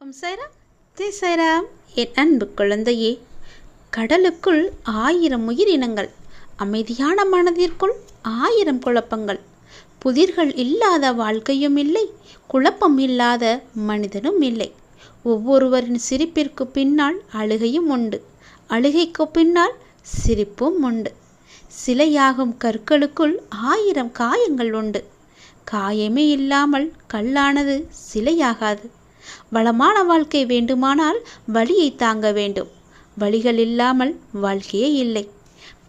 ஓம் சாய்ராம், ஜெய் சாய்ராம். என் அன்பு குழந்தையே, கடலுக்குள் 1000 உயிரினங்கள், அமைதியான மனதிற்குள் 1000 குழப்பங்கள். புதிர்கள் இல்லாத வாழ்க்கையும் இல்லை, குழப்பம் இல்லாத மனிதனும் இல்லை. ஒவ்வொருவரின் சிரிப்பிற்கு பின்னால் அழுகையும் உண்டு, அழுகைக்கு பின்னால் சிரிப்பும் உண்டு. சிலையாகும் கற்களுக்குள் 1000 காயங்கள் உண்டு. காயமே இல்லாமல் கல்லானது சிலையாகாது. வளமான வாழ்க்கை வேண்டுமானால் வலியை தாங்க வேண்டும். வலிகள் இல்லாமல் வாழ்க்கையே இல்லை.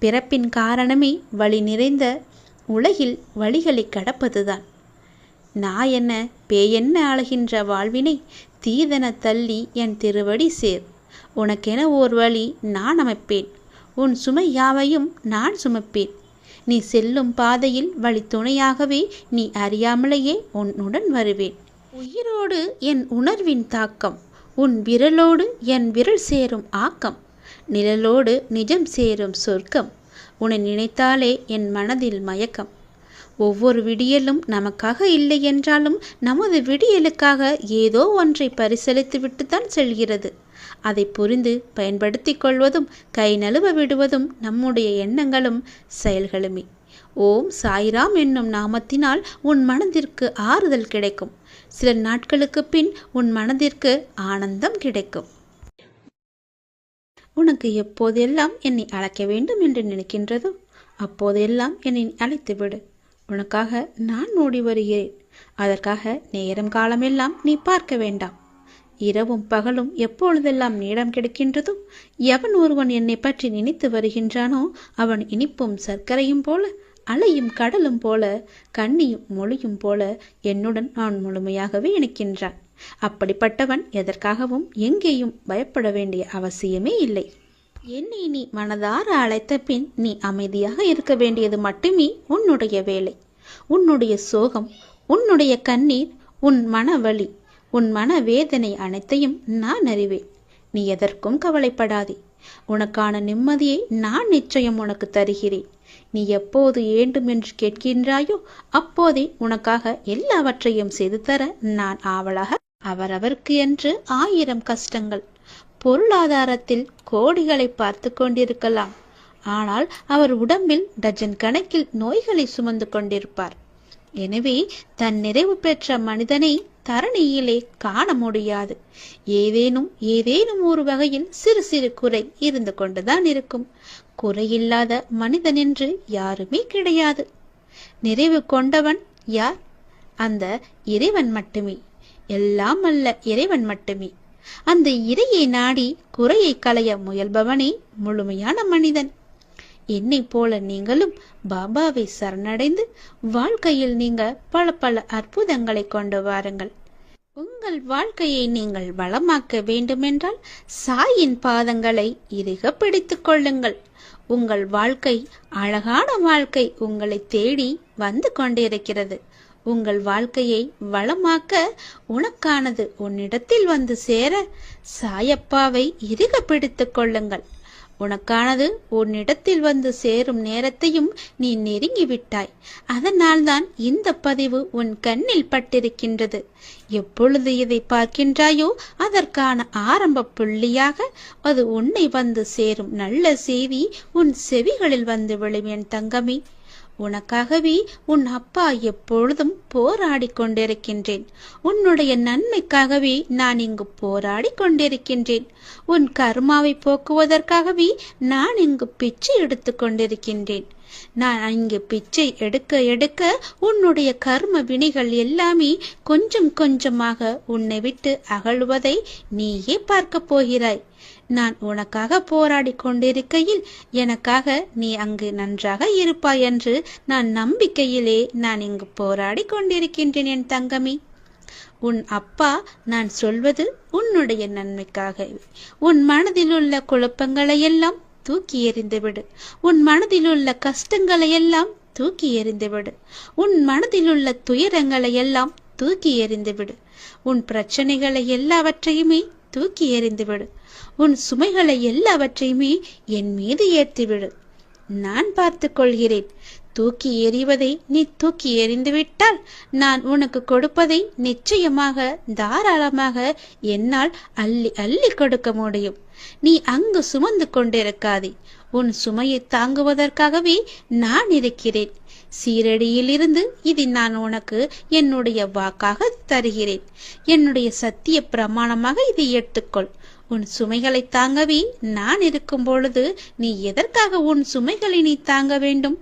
பிறப்பின் காரணமே வலி நிறைந்த உலகில் வலிகளை கடப்பதுதான். நான் என்ன பேயென்ன அழகின்ற வாழ்வினை தீதன தள்ளி என் திருவடி சேர். உனக்கென ஓர் வழி நான் அமைப்பேன், உன் சுமை யாவையும் நான் சுமப்பேன். நீ செல்லும் பாதையில் வழி துணையாகவே நீ அறியாமலேயே உன்னுடன் வருவேன். உயிரோடு என் உணர்வின் தாக்கம், உன் விரலோடு என் விரல் சேரும் ஆக்கம். நிழலோடு நிஜம் சேரும் சொர்க்கம், உன்னை நினைத்தாலே என் மனதில் மயக்கம். ஒவ்வொரு விடியலும் நமக்காக இல்லை என்றாலும் நமது விடியலுக்காக ஏதோ ஒன்றை பரிசளித்து விட்டுத்தான் செல்கிறது. அதை புரிந்து பயன்படுத்தி கொள்வதும் கை நழுவ விடுவதும் நம்முடைய எண்ணங்களும் செயல்களுமே. ஓம் சாய்ராம் என்னும் நாமத்தினால் உன் மனதிற்கு ஆறுதல் கிடைக்கும். சில நாட்களுக்கு பின் உன் மனதிற்கு ஆனந்தம் கிடைக்கும். உனக்கு எப்போதெல்லாம் என்னை அழைக்க வேண்டும் என்று நினைக்கின்றதோ அப்போதெல்லாம் என்னை அழைத்து விடு. உனக்காக நான் ஓடி வருகிறேன். அதற்காக நேரம் காலமெல்லாம் நீ பார்க்க வேண்டாம். இரவும் பகலும் எப்பொழுதெல்லாம் நேரம் கிடைக்கின்றதோ எவன் ஒருவன் என்னை பற்றி நினைத்து வருகின்றானோ அவன் இனிப்பும் சர்க்கரையும் போல, அலையும் கடலும் போல, கண்ணியும் மொழியும் போல என்னுடன் நான் முழுமையாகவே இணைக்கின்றான். அப்படிப்பட்டவன் எதற்காகவும் எங்கேயும் பயப்பட வேண்டிய அவசியமே இல்லை. என்னை நீ மனதார அழைத்த பின் நீ அமைதியாக இருக்க வேண்டியது மட்டுமே உன்னுடைய வேலை. உன்னுடைய சோகம், உன்னுடைய கண்ணீர், உன் மனவலி, உன் மன வேதனை அனைத்தையும் நான் அறிவேன். நீ எதற்கும் கவலைப்படாதே. உனக்கான நிம்மதியை நான் நிச்சயம் உனக்கு தருகிறேன். நீ எப்போது வேண்டும் என்று கேட்கின்றாயோ அப்போதே உனக்காக எல்லாவற்றையும் செய்து தர நான் ஆவலாக. அவரவருக்கு என்று 1000 கஷ்டங்கள். பொருளாதாரத்தில் கோடிகளை பார்த்து கொண்டிருக்கலாம், ஆனால் அவர் உடம்பில் டஜன் கணக்கில் நோய்களை சுமந்து கொண்டிருப்பார். எனவே தன் நிறைவு பெற்ற மனிதனை தரணியிலே காண முடியாது. ஏதேனும் ஒரு வகையில் சிறு சிறு குறை இருந்து கொண்டுதான் இருக்கும். குறையில்லாத மனிதன் என்று யாருமே கிடையாது. நிறைவு கொண்டவன் யார்? அந்த இறைவன் மட்டுமே. எல்லாம் அல்ல இறைவன் மட்டுமே. அந்த இறையை நாடி குறையை களைய முயல்பவனே முழுமையான மனிதன். என்னை போல நீங்களும் பாபாவை சரணடைந்து வாழ்க்கையில் நீங்க பல அற்புதங்களை கொண்டு வாருங்கள். உங்கள் வாழ்க்கையை நீங்கள் வளமாக்க வேண்டுமென்றால் சாயின் பாதங்களை இறுக பிடித்துக் கொள்ளுங்கள். உங்கள் வாழ்க்கை, அழகான வாழ்க்கை உங்களை தேடி வந்து கொண்டிருக்கிறது. உங்கள் வாழ்க்கையை வளமாக்க உனக்கானது உன்னிடத்தில் வந்து சேர சாயப்பாவை இறுக பிடித்துக் கொள்ளுங்கள். உனக்கானது உன்னிடத்தில் வந்து சேரும் நேரத்தையும் நீ நெருங்கிவிட்டாய். அதனால்தான் இந்த பதிவு உன் கண்ணில் பட்டிருக்கின்றது. எப்பொழுது இதை பார்க்கின்றாயோ அதற்கான ஆரம்ப புள்ளியாக அது உன்னை வந்து சேரும் நல்ல செய்தி உன் செவிகளில் வந்து விழும். என் தங்கமே, உனக்காகவே உன் அப்பா எப்பொழுதும் போராடி கொண்டிருக்கின்றேன். உன்னுடைய நன்மைக்காகவே நான் இங்கு போராடி கொண்டிருக்கின்றேன். உன் கர்மாவை போக்குவதற்காகவே நான் இங்கு பிச்சை எடுத்து கொண்டிருக்கின்றேன். நான் இங்கு பிச்சை எடுக்க எடுக்க உன்னுடைய கர்ம வினைகள் எல்லாமே கொஞ்சம் கொஞ்சமாக உன்னை விட்டு அகழ்வதை நீயே பார்க்க போகிறாய். நான் உனக்காக போராடி கொண்டிருக்கையில் எனக்காக நீ அங்கு நன்றாக இருப்பாய் என்று நான் நம்பிக்கையிலே நான் இங்கு போராடி கொண்டிருக்கின்றேன். என் தங்கமே, உன் அப்பா நான் சொல்வது உன்னுடைய நன்மைக்காகவே. உன் மனதில் உள்ள குழப்பங்களை எல்லாம் தூக்கி எறிந்துவிடு. உன் மனதில் உள்ள கஷ்டங்களை எல்லாம் தூக்கி எறிந்துவிடு. உன் மனதில் உள்ள துயரங்களை எல்லாம் தூக்கி எறிந்துவிடு. உன் பிரச்சனைகளை எல்லாவற்றையுமே தூக்கி எறிந்துவிடு. உன் சுமைகளை எல்லாவற்றையுமே என் மீது ஏற்றிவிடு. நான் பார்த்து கொள்கிறேன். தூக்கி எறிவதை நீ தூக்கி எறிந்துவிட்டால் நான் உனக்கு கொடுப்பதை நிச்சயமாக தாராளமாக என்னால் அள்ளி அள்ளி கொடுக்க முடியும். நீ அங்கு சுமந்து கொண்டிருக்காதே. உன் சுமையை தாங்குவதற்காகவே நான் இருக்கிறேன். சீரடியிலிருந்து இது நான் உனக்கு என்னுடைய வாக்காக தருகிறேன். என்னுடைய சத்திய பிரமாணமாக இதை எடுத்துக்கொள். உன் சுமைகளை தாங்கவே நான் இருக்கும் பொழுது நீ எதற்காக உன் சுமைகளை நீ தாங்க வேண்டும்?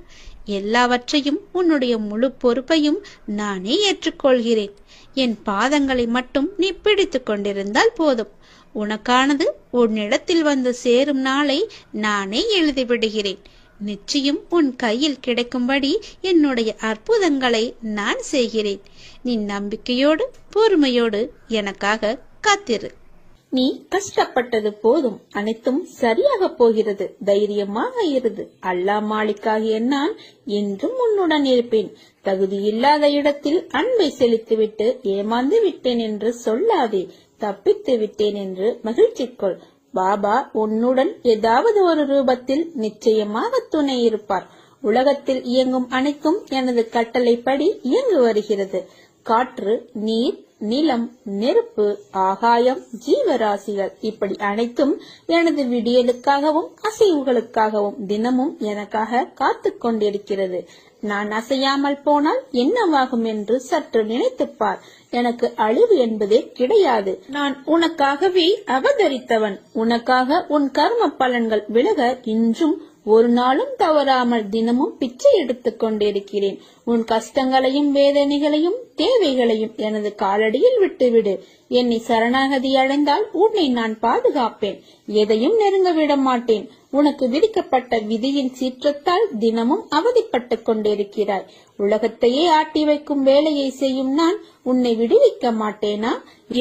எல்லாவற்றையும் உன்னுடைய முழு பொறுப்பையும் நானே ஏற்றுக்கொள்கிறேன். என் பாதங்களை மட்டும் நீ பிடித்து கொண்டிருந்தால் போதும். உனக்கானது உன்னிடத்தில் வந்து சேரும் நாளை நானே எழுதிவிடுகிறேன். நிச்சயம் உன் கையில் கிடைக்கும்படி என்னுடைய அற்புதங்களை நான் செய்கிறேன். நீ நம்பிக்கையோடு பொறுமையோடு எனக்காக காத்திரு. நீ கஷ்டப்பட்டது போதும், அனைத்தும் சரியாக போகிறது. தைரியமாக இருந்து. அல்லாஹ் மாலிக்காகிய நான் என்றும் உன்னுடன் இருப்பேன். தகுதியில்லாத இடத்தில் அன்பை செலுத்திவிட்டு ஏமாந்து விட்டேன் என்று சொல்லாதே. தப்பித்து விட்டேன் என்று மகிழ்ச்சி கொள். பாபா உன்னுடன் ஏதாவது ஒரு ரூபத்தில் நிச்சயமாக துணை இருப்பார். உலகத்தில் இயங்கும் அனைத்தும் எனது கட்டளைப்படி இயங்கு வருகிறது. காற்று, நீர், நிலம், நெருப்பு, ஆகாயம், ஜீவராசிகள் இப்படி அனைத்தும் எனது விடியலுக்காகவும் அசைவுகளுக்காகவும் தினமும் எனக்காக காத்து கொண்டிருக்கிறது. நான் அசையாமல் போனால் என்னவாகும் என்று சற்று நினைத்துப்பார். எனக்கு அழிவு என்பதே கிடையாது. நான் உனக்காகவே அவதரித்தவன். உனக்காக உன் கர்ம பலன்கள் விலக இன்றும் ஒரு நாளும் தவறாமல் தினமும் பிச்சை எடுத்துக் கொண்டிருக்கிறேன். உன் கஷ்டங்களையும் வேதனைகளையும் தேவைகளையும் எனது காலடியில் விட்டுவிடு. என்னை சரணாகதி அடைந்தால் உன்னை நான் பாதுகாப்பேன். எதையும் நெருங்க விட மாட்டேன். உனக்கு விதிக்கப்பட்ட விதியின் சீற்றத்தால் தினமும் அவதிப்பட்டுக் கொண்டிருக்கிறாய். உலகத்தையே ஆட்டி வைக்கும் வேலையை செய்யும் நான் உன்னை விடுவிக்க மாட்டேனா?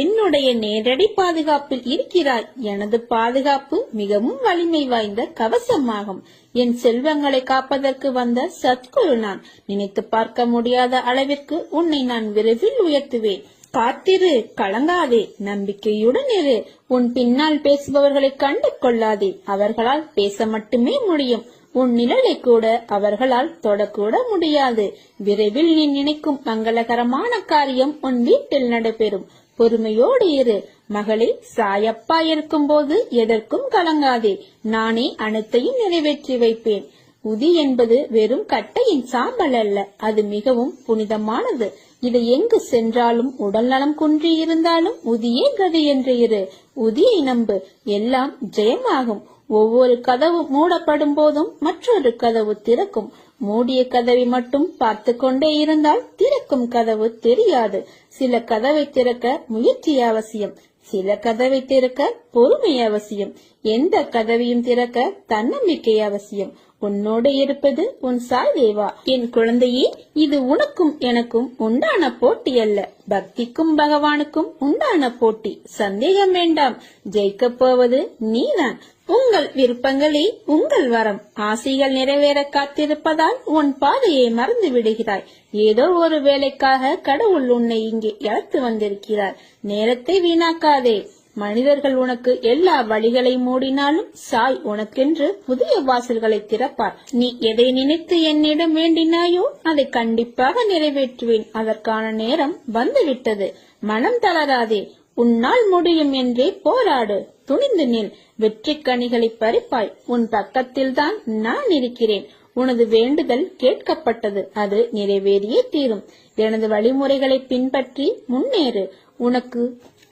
என்னுடைய நேரடி பாதுகாப்பில் இருக்கிறாய். எனது பாதுகாப்பு மிகவும் வலிமை வாய்ந்த கவசமாகும். என் செல்வங்களை காப்பதற்கு வந்த சத்குரு நான். நினைத்து பார்க்க முடியாத அளவிற்கு உன்னை நான் விரைவில் உயர்த்துவேன். காத்திரு, கலங்காதே, நம்பிக்கையுடன் இரு. உன் பின்னால் பேசுபவர்களை கண்டு கொள்ளாதே. அவர்களால் பேச மட்டுமே முடியும். உன் நிழலை கூட அவர்களால் தொடக்கூட முடியாது. விரைவில் நீ நினைக்கும் மங்களகரமான காரியம் உன் வீட்டில் நடைபெறும். பொறுமையோடு இரு. மகளே, சாயப்பா இருக்கும் போது எதற்கும் கலங்காதே. நானே அனைத்தையும் நிறைவேற்றி வைப்பேன். உதி என்பது வெறும் கட்டையின் சாம்பல் அல்ல. அது மிகவும் புனிதமானது. இதை எங்கு சென்றாலும் உடல் நலம் குன்றி இருந்தாலும் உதியே கதி என்று இரு. உதியை நம்பு, எல்லாம் ஜெயமாகும். ஒவ்வொரு கதவு மூடப்படும் போதும் மற்றொரு கதவு திறக்கும். மூடிய கதவை மட்டும் பார்த்து கொண்டே இருந்தால் திறக்கும் கதவு தெரியாது. சில கதவை திறக்க முயற்சி அவசியம். சில கதவை திறக்க பொறுமை அவசியம். எந்த கதவையும் திறக்க தன்னம்பிக்கை அவசியம். உன்னோடு இருப்பது உன் சாய் தேவா. என் குழந்தையே, இது உனக்கும் எனக்கும் உண்டான போட்டி அல்ல. பக்திக்கும் பகவானுக்கும் உண்டான போட்டி. சந்தேகம் வேண்டாம். ஜெயிக்கப் போவது நீதான். உங்கள் விருப்பங்களே உங்கள் வரம். ஆசைகள் நிறைவேற காத்திருப்பதால் உன் பாதையை மறந்து விடுகிறாய். ஏதோ ஒரு வேலைக்காக கடவுள் உன்னை இங்கே இழத்து வந்திருக்கிறார். நேரத்தை வீணாக்காதே. மனிதர்கள் உனக்கு எல்லா வழிகளை மூடினாலும் சாய் உனக்கென்று புதிய வாசல்களை திறப்பார். நீ எதை நினைத்து என்னிடம் வேண்டினாயோ அதை கண்டிப்பாக நிறைவேற்றுவேன். அதற்கான நேரம் வந்துவிட்டது. மனம் தளராதே. உன்னால் முடியும் என்றே போராடு. துணிந்து நில். வெற்றி கனிகளை பறிப்பாய். உன் பக்கத்தில் தான் நான் இருக்கிறேன். உனது வேண்டுதல் கேட்கப்பட்டது. அது நிறைவேறியே தீரும். எனது வழிமுறைகளை பின்பற்றி முன்னேறு. உனக்கு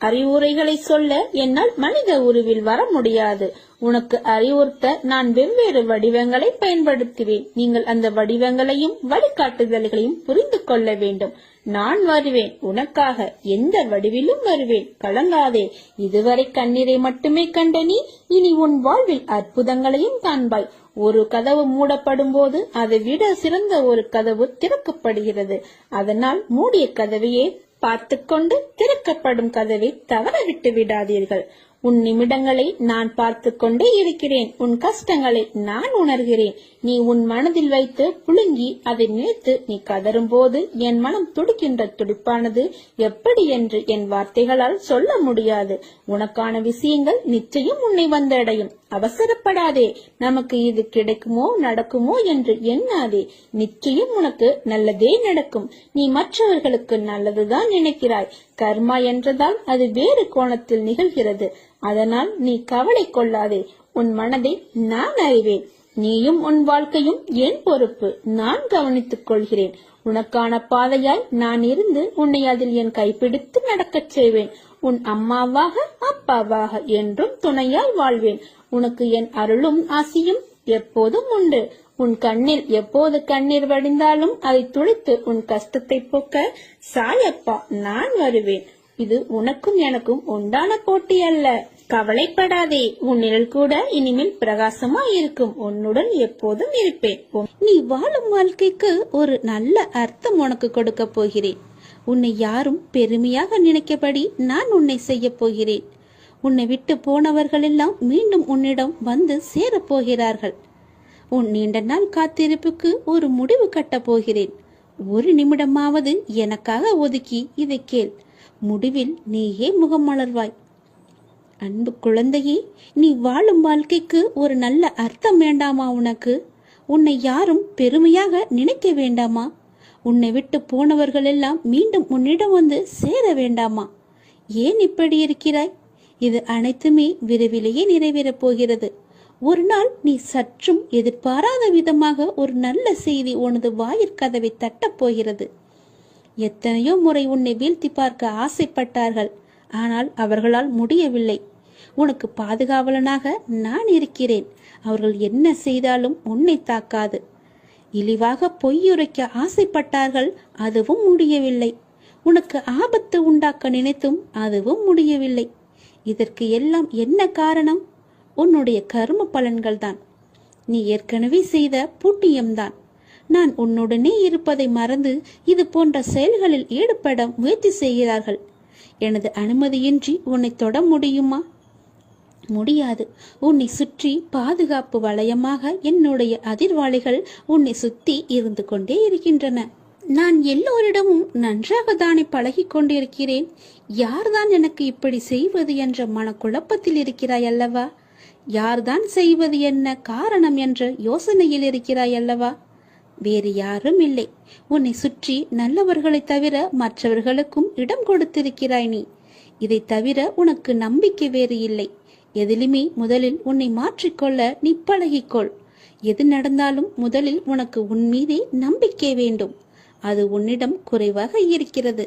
அறிவுரைகளை சொல்ல என்னால் மனித உருவில் வர முடியாது. உனக்கு அறிவுறுத்த நான் வெவ்வேறு வடிவங்களை பயன்படுத்துவேன். நீங்கள் அந்த வடிவங்களையும் வழிகாட்டுதல்களையும் புரிந்து கொள்ள வேண்டும். நான் வருவேன். உனக்காக எந்த வடிவிலும் வருவேன். கலங்காதே. இதுவரை கண்ணீரை மட்டுமே கண்ட நீ இனி உன் வாழ்வில் அற்புதங்களையும் காண்பாய். ஒரு கதவு மூடப்படும் போது அதை விட சிறந்த ஒரு கதவு திறக்கப்படுகிறது. அதனால் மூடிய கதவையே பார்த்து கொண்டு திறக்கப்படும் கதவை தவற விட்டு விடாதீர்கள். உன் நிமிடங்களை நான் பார்த்து கொண்டே இருக்கிறேன். உன் கஷ்டங்களை நான் உணர்கிறேன். நீ உன் மனதில் வைத்து புழுங்கி அதை நினைத்து நீ கதறும் போது என் மனம் துடிக்கின்ற துடிப்பானது எப்படி என்று என் வார்த்தைகளால் சொல்ல முடியாது. உனக்கான விஷயங்கள் நிச்சயம் உன்னை வந்தடையும். அவசரப்படாதே. நமக்கு இது கிடைக்குமோ நடக்குமோ என்று எண்ணாதே. நிச்சயம் உனக்கு நல்லதே நடக்கும். நீ மற்றவர்களுக்கு நல்லதுதான் நினைக்கிறாய். கர்மா என்றதால் அது வேறு கோணத்தில் நிகழ்கிறது. அதனால் நீ கவலை கொள்ளாதே. உன் மனதை நான் அறிவேன். நீயும் உன் வாழ்க்கையும் என் பொறுப்பு. நான் கவனித்துக் கொள்கிறேன். உனக்கான பாதையாய் நான் இருந்து உன்னை அதில் என் கைப்பிடித்து நடக்கச் செய்வேன். உன் அம்மாவாக அப்பாவாக என்றும் துணையாய் வாழ்வேன். உனக்கு என் அருளும் ஆசியும் எப்போதும் உண்டு. உன் கண்ணில் எப்போது கண்ணீர் வடிந்தாலும் அதை துடைத்து உன் கஷ்டத்தை போக்க சாயப்பா நான் வருவேன். இது உனக்கும் எனக்கும் உண்டான போட்டி அல்ல. கவலைப்படாதே. உன் நிழல் கூட இனிமேல் பிரகாசமா இருக்கும். உன்னுடன் எப்போதும் இருப்பேன். நீ வாழும் வாழ்க்கைக்கு ஒரு நல்ல அர்த்தம் உனக்கு கொடுக்க போகிறேன். உன்னை யாரும் பெருமையாக நினைக்கபடி நான் உன்னை செய்ய போகிறேன். உன்னை விட்டு போனவர்கள் எல்லாம் மீண்டும் உன்னிடம் வந்து சேரப் போகிறார்கள். உன் நீண்ட நாள் காத்திருப்புக்கு ஒரு முடிவு கட்டப் போகிறேன். ஒரு நிமிடமாவது எனக்காக ஒதுக்கி இதை கேள். முடிவில் நீயே முகம் மலர்வாய். அன்பு குழந்தையே, நீ வாழும் வாழ்க்கைக்கு ஒரு நல்ல அர்த்தம் வேண்டாமா உனக்கு? உன்னை யாரும் பெருமையாக நினைக்க வேண்டாமா? உன்னை விட்டு போனவர்கள் எல்லாம் மீண்டும் உன்னிடம் வந்து சேர வேண்டாமா? ஏன் இப்படி இருக்கிறாய்? இது அனைத்துமே விரைவிலேயே நிறைவேறப் போகிறது. ஒரு நாள் நீ சற்றும் எதிர்பாராத விதமாக ஒரு நல்ல செய்தி உனது வாயிற்கதவை தட்டப் போகிறது. எத்தனையோ முறை உன்னை வீழ்த்தி பார்க்க ஆசைப்பட்டார்கள். ஆனால் அவர்களால் முடியவில்லை. உனக்கு பாதுகாவலனாக நான் இருக்கிறேன். அவர்கள் என்ன செய்தாலும் உன்னை தாக்காது. இழிவாக பொய்யுரைக்க ஆசைப்பட்டார்கள். அதுவும் முடியவில்லை. உனக்கு ஆபத்து உண்டாக்க நினைத்தும் அதுவும் முடியவில்லை. இதற்கு எல்லாம் என்ன காரணம்? உன்னுடைய கர்ம பலன்கள் தான். நீ ஏற்கனவே செய்த புண்ணியம்தான். நான் உன்னுடனே இருப்பதை மறந்து இது போன்ற செயல்களில் ஈடுபட முயற்சி செய்கிறார்கள். எனது அனுமதியின்றி உன்னை தொட முடியுமா? முடியாது. உன்னை சுற்றி பாதுகாப்பு வளையமாக என்னுடைய அதிர்வாளிகள் உன்னை சுத்தி இருந்து கொண்டே இருக்கின்றன. நான் எல்லோரிடமும் நன்றாக தானே பழகி கொண்டிருக்கிறேன். யார்தான் எனக்கு இப்படி செய்வது என்ற மனக்குழப்பத்தில் இருக்கிறாய் அல்லவா? யார்தான் செய்வது என்ன காரணம் என்ற யோசனையில் இருக்கிறாய் அல்லவா? வேறு யாரும் இல்லை. உன்னை சுற்றி நல்லவர்களை தவிர மற்றவர்களுக்கும் இடம் கொடுத்திருக்கிறாய் நீ. இதை தவிர உனக்கு நம்பிக்கை வேறு இல்லை. எதிலுமே முதலில் உன்னை மாற்றிக்கொள்ள நீ பழகிக்கொள். எது நடந்தாலும் முதலில் உனக்கு உன் மீதே நம்பிக்கை வேண்டும். அது உன்னிடம் குறைவாக இருக்கிறது.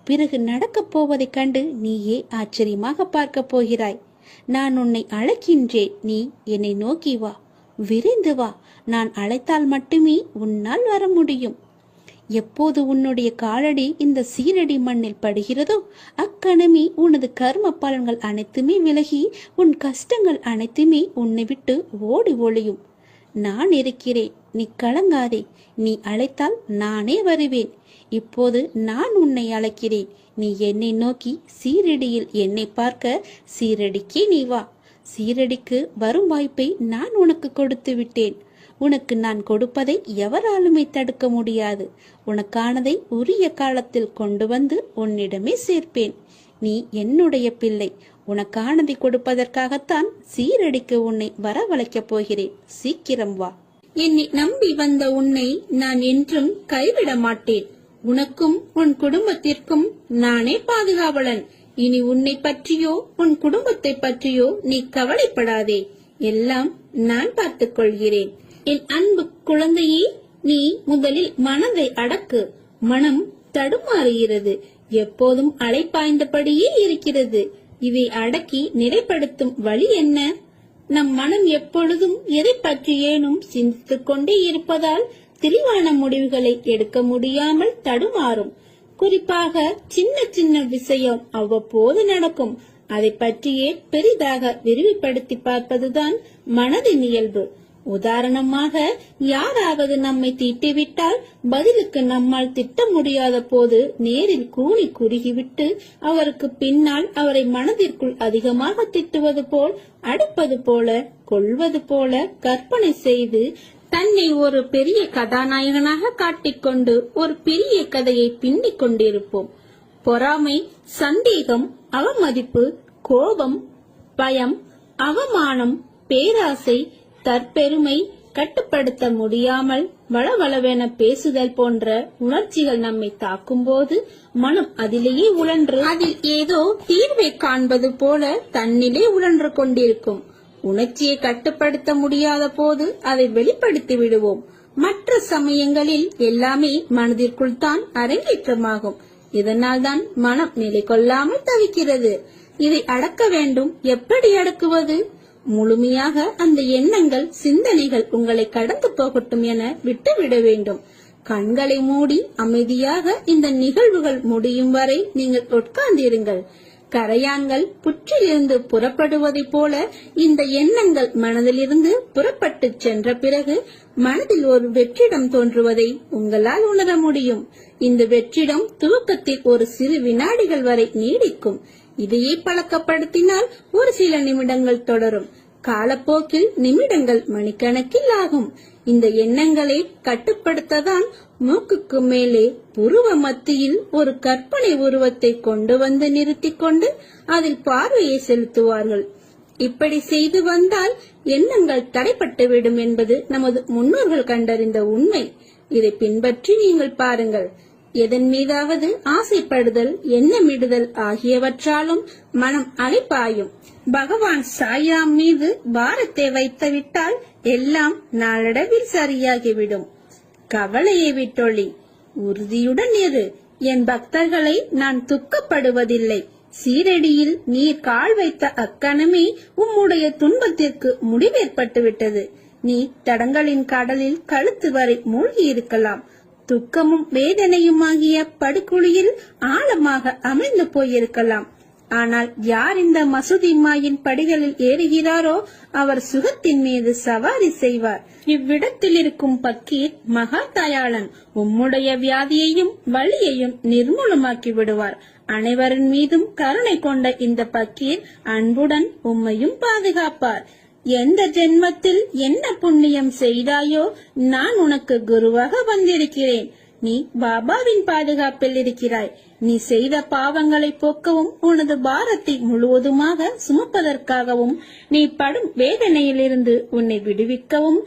பிறகு நடக்கப் போவதைக் கண்டு நீயே ஆச்சரியமாக பார்க்க போகிறாய். நான் உன்னை அழைக்கின்றேன். நீ என்னை நோக்கி வா. விரைந்து வா. நான் அழைத்தால் மட்டுமே உன்னால் வர முடியும். எப்போது உன்னுடைய காலடி இந்த சீரடி மண்ணில் படுகிறதோ அக்கணமே உனது கர்ம பலன்கள் அனைத்துமே விலகி உன் கஷ்டங்கள் அனைத்துமே உன்னை விட்டு ஓடி ஒளியும். நான் இருக்கிறேன். நீ கலங்காதே. நீ அழைத்தால் நானே வருவேன். இப்போது நான் உன்னை அழைக்கிறேன். நீ என்னை நோக்கி சீரடியில் என்னை பார்க்க சீரடிக்கு நீ வா. சீரடிக்கு வரும் வாய்ப்பை நான் உனக்கு கொடுத்து விட்டேன். உனக்கு நான் கொடுப்பதை எவராலுமே தடுக்க முடியாது. உனக்கானதை உரிய காலத்தில் கொண்டு வந்து உன்னிடமே சேர்ப்பேன். நீ என்னுடைய பிள்ளை. உனக்கானதை கொடுப்பதற்காகத்தான் சீரடிக்கு உன்னை வரவழைக்கப் போகிறேன். சீக்கிரம் வா. என்னை நம்பி வந்த உன்னை நான் என்றும் கைவிட மாட்டேன். உனக்கும் உன் குடும்பத்திற்கும் நானே பாதுகாவலன். இனி உன்னை பற்றியோ உன் குடும்பத்தை பற்றியோ நீ கவலைப்படாதே. எல்லாம் நான் பார்த்துக் கொள்கிறேன். என் அன்பு குழந்தையே, நீ முதலில் மனதை அடக்கு. மனம் தடுமாறுகிறது. எப்போதும் அலைப்பாய்ந்தபடியே இருக்கிறது. இதை அடக்கி நிறைப்படுத்தும் வழி என்ன? நம் மனம் எப்பொழுதும் எதை பற்றியேனும் சிந்தித்துக் கொண்டே இருப்பதால் தெளிவான முடிவுகளை எடுக்க முடியாமல் தடுமாறும். குறிப்பாக சின்ன சின்ன விஷயம் அவ்வப்போது நடக்கும். அதை பற்றியே பெரிதாக விரிவுபடுத்தி பார்ப்பதுதான் மனதின் இயல்பு. உதாரணமாக, யாராவது நம்மை திட்டிவிட்டால் பதிலுக்கு நம்மால் திட்ட முடியாத போது நேரில் கூனி குறுகிவிட்டு அவருக்கு பின்னால் அவரை மனதிற்குள் அதிகமாக திட்டுவது போல், அடிப்பது போல, கொல்வது போல கற்பனை செய்து தன்னை ஒரு பெரிய கதாநாயகனாக காட்டிக்கொண்டு ஒரு பெரிய கதையை பின்னிக் கொண்டிருப்போம். பொறாமை, சந்தேகம், அவமதிப்பு, கோபம், பயம், அவமானம், பேராசை, தற்பெருமை, கட்டுப்படுத்த முடியாமல் வளவளவென பேசுதல் போன்ற உணர்ச்சிகள் நம்மை தாக்கும் போது மனம் அதிலேயே உழன்று அதில் ஏதோ தீர்வை காண்பது போல தன்னிலே உழன்று கொண்டிருக்கும். உணர்ச்சியை கட்டுப்படுத்த முடியாத போது அதை வெளிப்படுத்தி விடுவோம். மற்ற சமயங்களில் எல்லாமே மனதிற்குள் தான் அரங்கேற்றமாகும். இதனால் தான் மனம் நிலை கொள்ளாமல் தவிக்கிறது. இதை அடக்க வேண்டும். எப்படி அடக்குவது? முழுமையாக அந்த எண்ணங்கள், சிந்தனைகள் உங்களை கடந்து போகட்டும் என விட்டுவிட வேண்டும். கண்களை மூடி அமைதியாக இந்த நிகழ்வுகள் முடியும் வரை நீங்கள் உட்கார்ந்திருங்கள். கரையான்கள் புற்றிலிருந்து புறப்படுவதை போல இந்த எண்ணங்கள் மனதிலிருந்து புறப்பட்டு சென்ற பிறகு மனதில் ஒரு வெற்றிடம் தோன்றுவதை உங்களால் உணர முடியும். இந்த வெற்றிடம் துவக்கத்தில் ஒரு சிறு வினாடிகள் வரை நீடிக்கும். இதையே பழக்கப்படுத்தினால் ஒரு சில நிமிடங்கள் தொடரும். காலப்போக்கில் நிமிடங்கள் மணிக்கணக்கில் ஆகும். இந்த எண்ணங்களை கட்டுப்படுத்ததான் மூக்குக்கு மேலே புருவ மத்தியில் ஒரு கற்பனை உருவத்தை கொண்டு வந்து நிறுத்திக் கொண்டு அதில் பார்வையை செலுத்துவார்கள். இப்படி செய்து வந்தால் எண்ணங்கள் தடைப்பட்டுவிடும் என்பது நமது முன்னோர்கள் கண்டறிந்த உண்மை. இதை பின்பற்றி நீங்கள் பாருங்கள். எதன் மீதாவது ஆசைப்படுதல், எண்ணமிடுதல் ஆகியவற்றாலும் மனம் அலைப்பாயும். பகவான் சாய்ராம் மீது பாரத்தை வைத்துவிட்டால் எல்லாம் நாளடைவில் சரியாகிவிடும். கவலையை விட்டொழி, உறுதியுடன் இரு. என் பக்தர்களை நான் துக்கப்படுவதில்லை. சீரடியில் நீர் கால் வைத்த அக்கணமே உம்முடைய துன்பத்திற்கு முடிவேற்பட்டு விட்டது. நீ தடங்களின் கடலில் கழுத்து வரை மூழ்கி இருக்கலாம். துக்கமும் வேதனையுமாகிய படுகுழியில் ஆழமாக அமிழ்ந்து போயிருக்கலாம். ஆனால் யார் இந்த மசூதி மாயின் படிகளில் ஏறுகிறாரோ அவர் சுகத்தின் மீது சவாரி செய்வார். இவ்விடத்தில் இருக்கும் பக்கீர் மகா தயாளன் உம்முடைய வியாதியையும் வலியையும் நிர்மூலமாக்கி விடுவார். அனைவரின் மீதும் கருணை கொண்ட இந்த பக்கீர் அன்புடன் உம்மையும் பாதுகாப்பார். எந்த ஜென்மத்தில் என்ன புண்ணியம் செய்தாயோ நான் உனக்கு குருவாக வந்திருக்கிறேன். நீ பாபாவின் பாதுகாப்பில் இருக்கிறாய். நீ செய்த பாவங்களை போக்கவும் உனது பாரத்தை முழுவதுமாக சுமப்பதற்காகவும் நீ படும் வேதனையிலிருந்து உன்னை விடுவிக்கவும்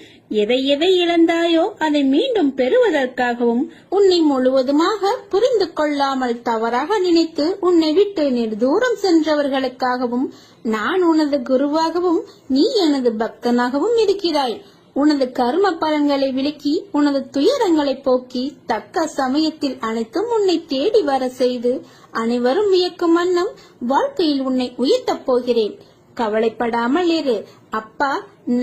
எதை எதை இழந்தாயோ அதை மீண்டும் பெறுவதற்காகவும் உன்னை முழுவதுமாக புரிந்து கொள்ளாமல் தவறாக நினைத்து உன்னை விட்டு நெடுதூரம் சென்றவர்களுக்காகவும் நான் உனது குருவாகவும் நீ எனது பக்தனாகவும் இருக்கிறாய். உனது கர்ம பலன்களை விலக்கி உனது துயரங்களை போக்கி தக்க சமயத்தில் அனைத்தும் உன்னை தேடி வர செய்து அனைவரும் வியக்கும் வண்ணம் வாழ்க்கையில் உன்னை உயர்த்தப் போகிறேன். கவலைப்படாமல் இரு. அப்பா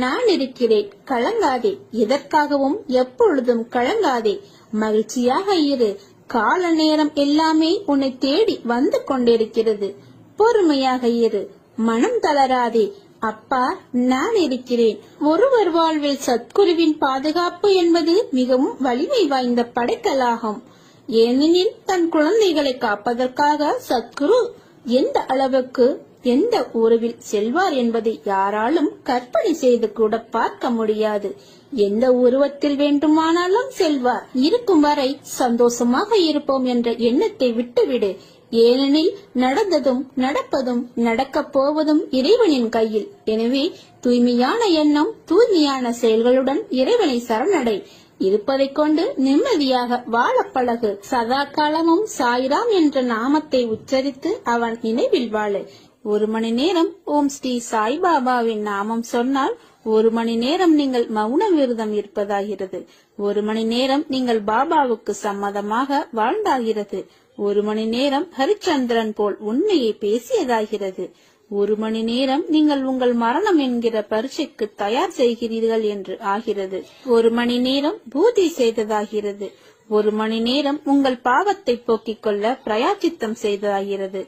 நான் இருக்கிறேன். கலங்காதே. எதற்காகவும் எப்பொழுதும் கலங்காதே. மகிழ்ச்சியாக இரு. கால நேரம் எல்லாமே உன்னை தேடி வந்து கொண்டிருக்கிறது. பொறுமையாக இரு. மனம் தளராதே. அப்பா நான் இருக்கிறேன். ஒருவர் வாழ்வில் சத்குருவின் பாதுகாப்பு என்பது மிகவும் வலிமை வாய்ந்த படைக்கலாகும். ஏனெனில் தன் குழந்தைகளை காப்பதற்காக சத்குரு எந்த அளவுக்கு எந்த உருவில் செல்வார் என்பதை யாராலும் கற்பனை செய்து கூட பார்க்க முடியாது. எந்த உருவத்தில் வேண்டுமானாலும் செல்வார். இருக்கும் வரை சந்தோஷமாக இருப்போம் என்ற எண்ணத்தை விட்டுவிடு. ஏனெனில் நடந்ததும் நடப்பதும் நடக்கப் போவதும் இறைவனின் கையில். எனவே தூய்மையான எண்ணம், தூய்மையான செயல்களுடன் இறைவனை சரணடை. இருப்பதை கொண்டு நிம்மதியாக வாழ பழகு. சதா காலமும் சாய்ராம் என்ற நாமத்தை உச்சரித்து அவன் நினைவில் வாழு. 1 மணி நேரம் ஓம் ஸ்ரீ சாய்பாபாவின் நாமம் சொன்னால் 1 மணி நேரம் நீங்கள் மௌன விரதம் இருப்பதாகிறது. 1 மணி நேரம் நீங்கள் பாபாவுக்கு சம்மதமாக வாழ்ந்தாகிறது. 1 மணி நேரம் ஹரிச்சந்திரன் போல் உண்மையை பேசியதாகிறது. 1 மணி நேரம் நீங்கள் உங்கள் மரணம் என்கிற பரீட்சைக்கு தயார் செய்கிறீர்கள் என்று ஆகிறது. 1 மணி நேரம் பூஜை செய்ததாகிறது. 1 மணி நேரம் உங்கள் பாவத்தை போக்கிக் கொள்ள பிரயாச்சித்தம் செய்ததாகிறது.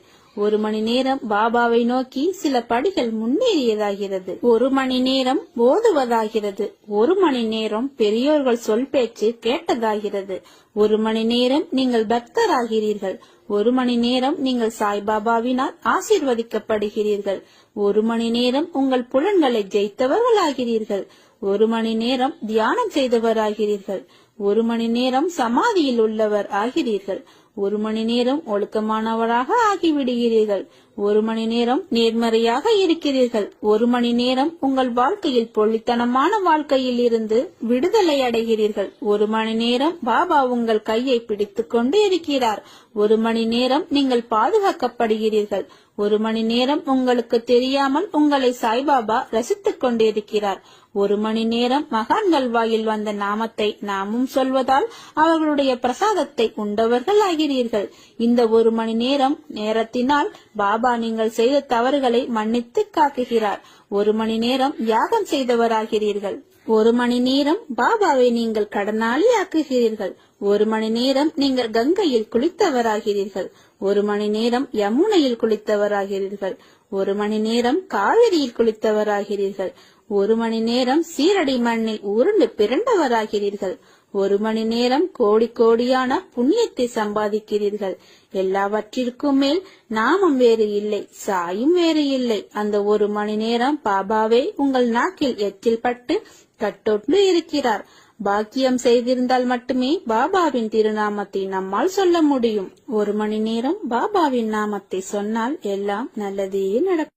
1 மணி நேரம் பாபாவை நோக்கி சில படிகள் முன்னேறியதாகிறது. 1 மணி நேரம் ஓதுவதாகிறது. 1 மணி நேரம் பெரியோர்கள் சொல் பேச்சு கேட்டதாகிறது. 1 மணி நேரம் நீங்கள் பக்தராகிறீர்கள். 1 மணி நேரம் நீங்கள் சாய்பாபாவினால் ஆசீர்வதிக்கப்படுகிறீர்கள். 1 மணி நேரம் உங்கள் புலன்களை ஜெயித்தவர்களாகிறீர்கள். 1 மணி நேரம் தியானம் செய்தவராகிறீர்கள். 1 மணி நேரம் சமாதியில் உள்ளவர் ஆகிறீர்கள். 1 மணி நேரம் ஒழுக்கமானவராக ஆகிவிடுகிறீர்கள். 1 மணி நேரம் நேர்மறையாக இருக்கிறீர்கள். 1 மணி நேரம் உங்கள் வாழ்க்கையில் பொள்ளித்தனமான வாழ்க்கையில் இருந்து விடுதலை அடைகிறீர்கள். 1 மணி நேரம் பாபா உங்கள் கையை பிடித்துக் கொண்டு இருக்கிறார். 1 மணி நேரம் நீங்கள் பாதுகாக்கப்படுகிறீர்கள். 1 மணி நேரம் உங்களுக்கு தெரியாமல் உங்களை சாய்பாபா ரசித்துக் கொண்டிருக்கிறார். 1 மணி நேரம் மகான்கள் வாயில் வந்த நாமத்தை நாமும் சொல்வதால் அவர்களுடைய பிரசாதத்தை உண்டவர்கள் ஆகிறீர்கள். இந்த 1 மணி நேரத்தினால் பாபா நீங்கள் செய்த தவறுகளை மன்னித்து காக்குகிறார். 1 மணி நேரம் யாகம் செய்தவராகிறீர்கள். 1 மணி நேரம் பாபாவை நீங்கள் கடனாளி ஆக்குகிறீர்கள். 1 மணி நேரம் நீங்கள் கங்கையில் குளித்தவராகிறீர்கள். 1 மணி நேரம் யமுனையில் குளித்தவராகிறீர்கள். 1 மணி நேரம் காவிரியில் குளித்தவராகிறீர்கள். 1 மணி நேரம் சீரடி மண்ணில் உருண்டு பிறண்டவராகிறீர்கள். 1 மணி நேரம் கோடி கோடியான புண்ணியத்தை சம்பாதிக்கிறீர்கள். எல்லாவற்றிற்கும் மேல் நாமம் வேறு இல்லை, சாயும் வேறு இல்லை. அந்த 1 மணி நேரம் பாபாவே உங்கள் நாக்கில் எச்சில் பட்டு கட்டொட்டு இருக்கிறார். பாக்கியம் செய்திருந்தால் மட்டுமே பாபாவின் திருநாமத்தை நம்மால் சொல்ல முடியும். 1 மணி நேரம் பாபாவின் நாமத்தை சொன்னால் எல்லாம் நல்லதே நடக்கும்.